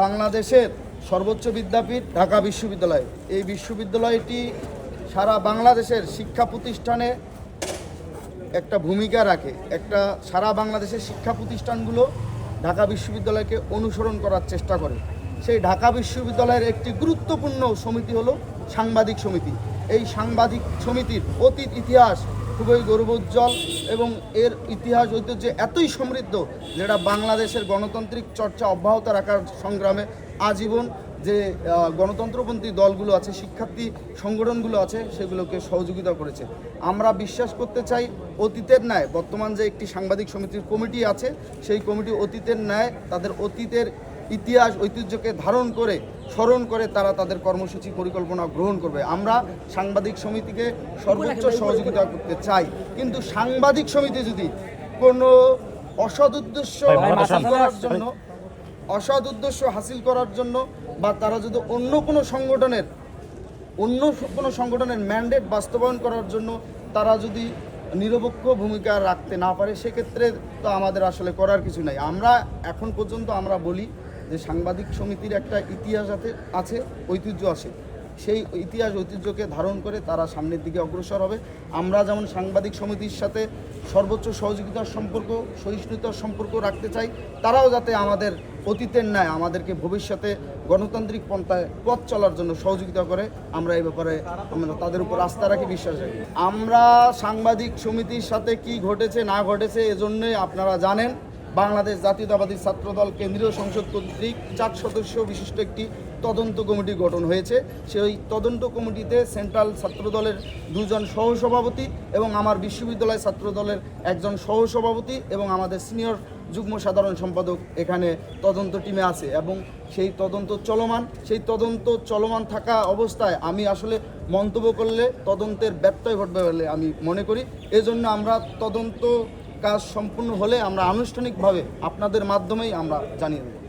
বাংলাদেশের সর্বোচ্চ বিদ্যাপীঠ ঢাকা বিশ্ববিদ্যালয়। এই বিশ্ববিদ্যালয়টি সারা বাংলাদেশের শিক্ষা প্রতিষ্ঠানে একটা ভূমিকা রাখে। সারা বাংলাদেশের শিক্ষা প্রতিষ্ঠানগুলো ঢাকা বিশ্ববিদ্যালয়কে অনুসরণ করার চেষ্টা করে। সেই ঢাকা বিশ্ববিদ্যালয়ের একটি গুরুত্বপূর্ণ সমিতি হলো সাংবাদিক সমিতি। এই সাংবাদিক সমিতির অতীত ইতিহাস খুবই গৌরবোজ্জ্বল এবং এর ইতিহাস ঐতিহ্য এতই সমৃদ্ধ যেটা বাংলাদেশের গণতান্ত্রিক চর্চা অব্যাহত রাখার সংগ্রামে আজীবন যে গণতন্ত্রপন্থী দলগুলো আছে, শিক্ষার্থী সংগঠনগুলো আছে, সেগুলোকে সহযোগিতা করেছে। আমরা বিশ্বাস করতে চাই অতীতের ন্যায় বর্তমান যে একটি সাংবাদিক সমিতির কমিটি আছে, সেই কমিটি অতীতের ন্যায় তাদের অতীতের ইতিহাস ঐতিহ্যকে স্মরণ করে তারা তাদের কর্মসূচি পরিকল্পনা গ্রহণ করবে। আমরা সাংবাদিক সমিতিকে সর্বোচ্চ সহযোগিতা করতে চাই, কিন্তু সাংবাদিক সমিতি যদি কোনো অসৎ উদ্দেশ্য হাসিল করার জন্য বা তারা যদি অন্য কোনো সংগঠনের ম্যান্ডেট বাস্তবায়ন করার জন্য তারা যদি নিরপেক্ষ ভূমিকা রাখতে না পারে, সেক্ষেত্রে তো আমাদের আসলে করার কিছু নাই। আমরা এখন পর্যন্ত আমরা বলি যে সাংবাদিক সমিতির একটা ইতিহাস আছে, ঐতিহ্য আছে। সেই ইতিহাস ঐতিহ্যকে ধারণ করে তারা সামনের দিকে অগ্রসর হবে। আমরা যেমন সাংবাদিক সমিতির সাথে সর্বোচ্চ সহযোগিতার সম্পর্ক, সহিষ্ণুতার সম্পর্ক রাখতে চাই, তারাও যাতে আমাদের অতীতের ন্যায় আমাদেরকে ভবিষ্যতে গণতান্ত্রিক পন্থায় পথ চলার জন্য সহযোগিতা করে। আমরা এই ব্যাপারে আমরা তাদের উপর আস্থা রাখি, বিশ্বাস রাখি। আমরা সাংবাদিক সমিতির সাথে কি ঘটেছে না ঘটেছে এজন্যই আপনারা জানেন বাংলাদেশ জাতীয়তাবাদী ছাত্রদল কেন্দ্রীয় সংসদ কর্তৃক 4 সদস্য বিশিষ্ট একটি তদন্ত কমিটি গঠন হয়েছে। সেই তদন্ত কমিটিতে সেন্ট্রাল ছাত্রদলের 2 জন সহসভাপতি এবং আমার বিশ্ববিদ্যালয় ছাত্রদলের 1 জন সহসভাপতি এবং আমাদের সিনিয়র যুগ্ম সাধারণ সম্পাদক এখানে তদন্ত টিমে আছে এবং সেই তদন্ত চলমান থাকা অবস্থায় আমি আসলে মন্তব্য করলে তদন্তের ব্যত্যয় ঘটবে বলে আমি মনে করি। এজন্য আমরা তদন্ত কাজ সম্পূর্ণ হলে আমরা আনুষ্ঠানিকভাবে আপনাদের মাধ্যমেই আমরা জানিয়ে দেব।